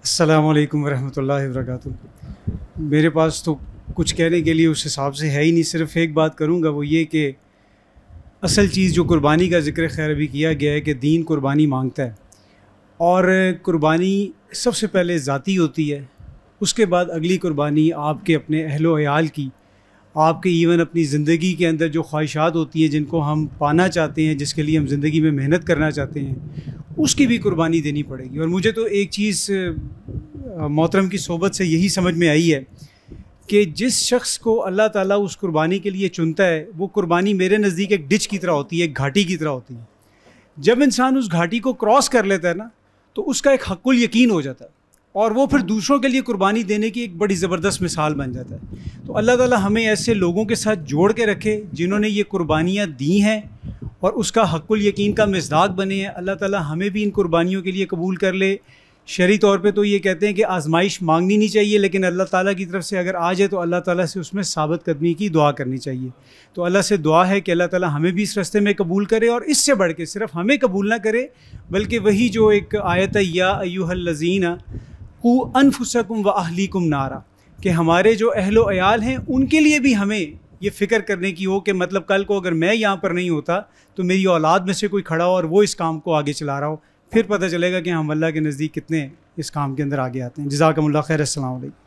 अस्सलामु अलैकुम वरहमतुल्लाहि वबरकातुहू। मेरे पास तो कुछ कहने के लिए उस हिसाब से है ही नहीं। सिर्फ़ एक बात करूँगा, वो ये कि असल चीज़ जो कुर्बानी का ज़िक्र खैर अभी किया गया है कि दीन कुर्बानी मांगता है, और कुर्बानी सबसे पहले ज़ाती होती है। उसके बाद अगली कुर्बानी आपके अपने अहलो अयाल की, आपके इवन अपनी ज़िंदगी के अंदर जो ख्वाहिशात होती हैं, जिनको हम पाना चाहते हैं, जिसके लिए हम ज़िंदगी में मेहनत करना चाहते हैं, उसकी भी कुर्बानी देनी पड़ेगी। और मुझे तो एक चीज़ मोहतरम की सोबत से यही समझ में आई है कि जिस शख्स को अल्लाह ताला उस कुर्बानी के लिए चुनता है, वो कुर्बानी मेरे नज़दीक एक डिच की तरह होती है, एक घाटी की तरह होती है। जब इंसान उस घाटी को क्रॉस कर लेता है ना, तो उसका एक हक़ुल यकीन हो जाता है, और वो फिर दूसरों के लिए कुर्बानी देने की एक बड़ी ज़बरदस्त मिसाल बन जाता है। तो अल्लाह ताला हमें ऐसे लोगों के साथ जोड़ के रखे जिन्होंने ये कुर्बानियाँ दी हैं और उसका हक़ुल यकीन का मिज़दाक़ बने हैं। अल्लाह ताला हमें भी इन कुर्बानियों के लिए कबूल कर ले। शरई तौर पे तो ये कहते हैं कि आजमाइश मांगनी नहीं चाहिए, लेकिन अल्लाह ताला की तरफ से अगर आ जाए तो अल्लाह ताला से उसमें साबित कदमी की दुआ करनी चाहिए। तो अल्लाह से दुआ है कि अल्लाह ताला हमें भी इस रास्ते में कबूल करे, और इससे बढ़ के सिर्फ हमें कबूल ना करे, बल्कि वही जो एक आयत है, या अय्युहल्लज़ीना क़ू अनफुसकुम व अहलीकुम नारा, कि हमारे जो अहलो अयाल हैं उनके लिए भी हमें ये फ़िक्र करने की हो कि मतलब कल को अगर मैं यहाँ पर नहीं होता तो मेरी औलाद में से कोई खड़ा हो और वो इस काम को आगे चला रहा हो, फिर पता चलेगा कि हम अल्लाह के नज़दीक कितने इस काम के अंदर आगे आते हैं। जज़ाकमुल्लाह खैर। अस्सलाम वालेकुम।